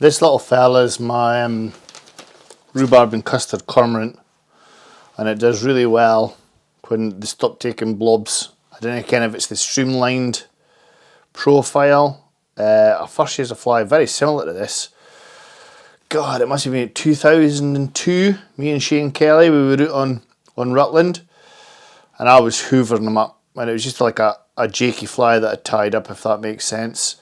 This little fella is my Rhubarb and Custard Cormorant, and it does really well when they stop taking blobs. I don't know kind of if it's the streamlined profile. Our first year's a fly very similar to this. God, it must have been 2002. Me and Shane Kelly, we were out on Rutland, and I was hoovering them up, and it was just like a jakey fly that I tied up, if that makes sense.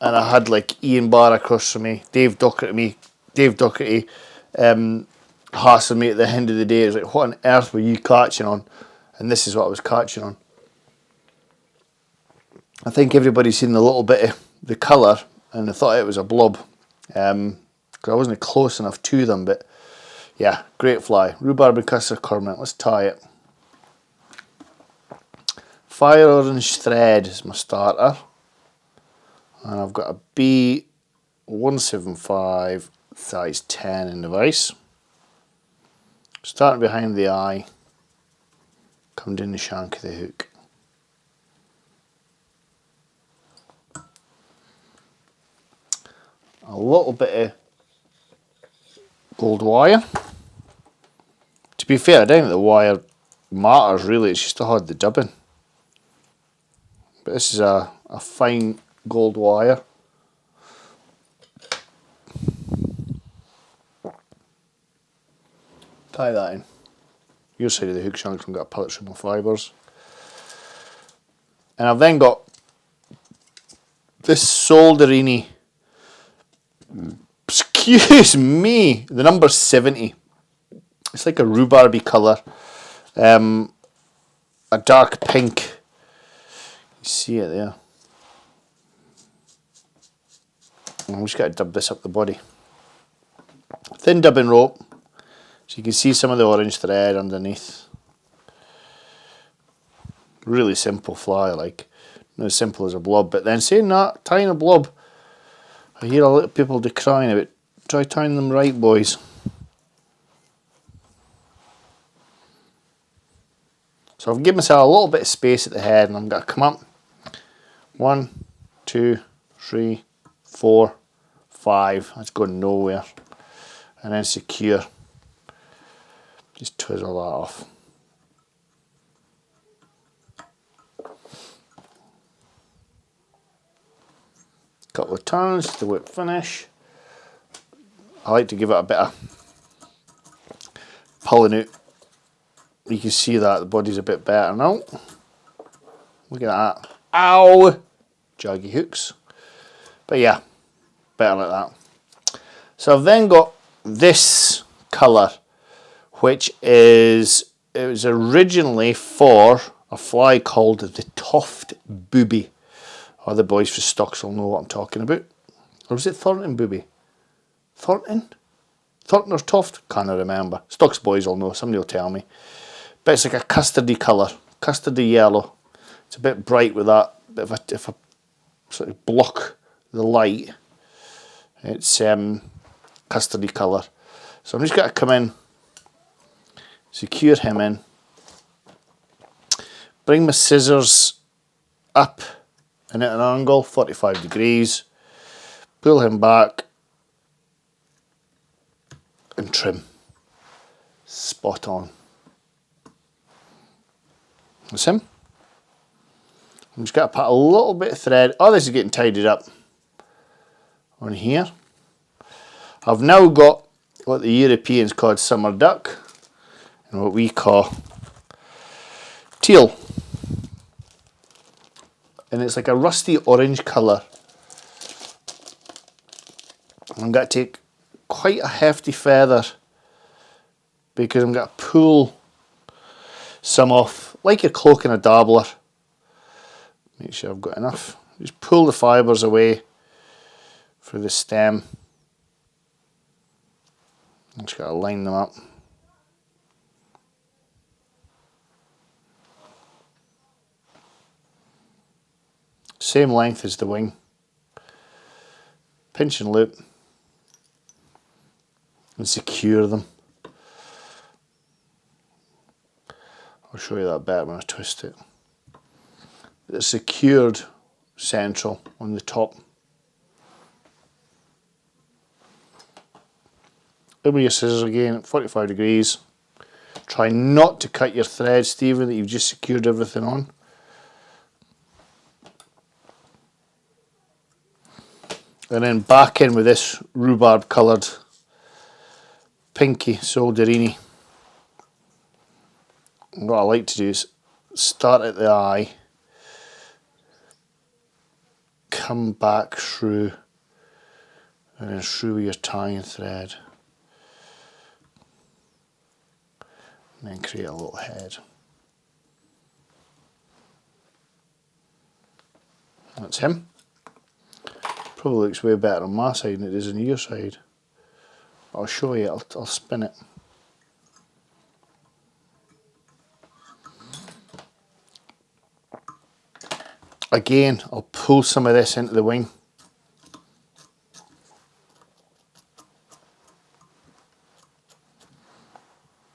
And I had like Ian Barr across from me, Dave Doherty, hassling me at the end of the day. It was like, what on earth were you catching on? And this is what I was catching on. I think everybody's seen the little bit of the colour and they thought it was a blob. Because I wasn't close enough to them, but yeah, great fly. Rhubarb and Custard Cormorant, let's tie it. Fire orange thread is my starter. And I've got a B175 size 10 in the vise. Starting behind the eye, come down the shank of the hook. A little bit of gold wire. To be fair, I don't think the wire matters really, it's just to hold the dubbing. But this is a fine gold wire. Tie that in. Your side of the hook shank, I've got a pellet stream of fibres. And I've then got this solderini, excuse me, the number 70. It's like a rhubarby colour, a dark pink. You see it there. I'm just got to dub this up the body. Thin dubbing rope, so you can see some of the orange thread underneath. Really simple fly, like not as simple as a blob. But then saying that, tying a blob, I hear a lot of people decrying about. Try tying them right, boys. So I've given myself a little bit of space at the head, and I'm going to come up. 1, 2, 3, 4, 5. That's going nowhere. And then secure. Just twizzle that off. Couple of turns to whip finish. I like to give it a bit of pulling out. You can see that the body's a bit better now. Look at that. Ow! Jaggy hooks. But yeah, better like that. So I've then got this colour, which is, it was originally for a fly called the Toft Booby. Other boys for stocks will know what I'm talking about. Or was it Thornton Booby? Thornton? Thornton or Toft? Can't remember. Stocks boys will know, somebody will tell me. But it's like a custardy colour, custardy yellow. It's a bit bright with that, bit of if I sort of block the light, it's custardy colour. So I'm just going to come in, secure him in, bring my scissors up and at an angle, 45 degrees, pull him back and trim. Spot on. That's him. I'm just going to put a little bit of thread. Oh, this is getting tidied up on here. I've now got what the Europeans call summer duck and what we call teal. And it's like a rusty orange colour. I'm going to take quite a hefty feather because I'm going to pull some off, like you're cloaking a dabbler. Make sure I've got enough. Just pull the fibres away for the stem. I'm just got to line them up. Same length as the wing. Pinch and loop and secure them. I'll show you that better when I twist it. It's secured central on the top. in with your scissors again at 45 degrees. Try not to cut your thread, Stephen, that you've just secured everything on. And then back in with this rhubarb coloured pinky solderini. And what I like to do is start at the eye, come back through, and then through with your tying thread. And then create a little head. That's him. Probably looks way better on my side than it is on your side. I'll show you, I'll spin it. Again, I'll pull some of this into the wing.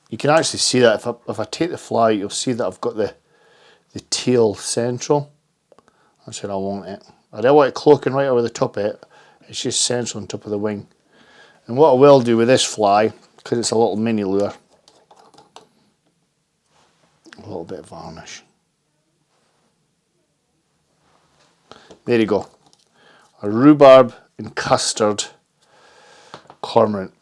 You can actually see that if I take the fly, you'll see that I've got the tail central. That's where I want it. I don't want it cloaking right over the top of it. It's just central on top of the wing. And what I will do with this fly, because it's a little mini lure, a little bit of varnish. There you go. A rhubarb and custard cormorant.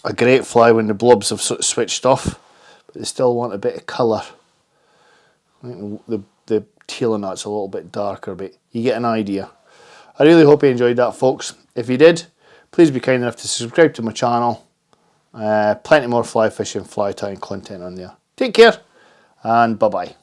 A great fly when the blobs have sort of switched off, but they still want a bit of colour. I think the tail on that's a little bit darker, but you get an idea. I really hope you enjoyed that, folks. If you did, please be kind enough to subscribe to my channel. Plenty more fly fishing, fly tying content on there. Take care, and bye-bye.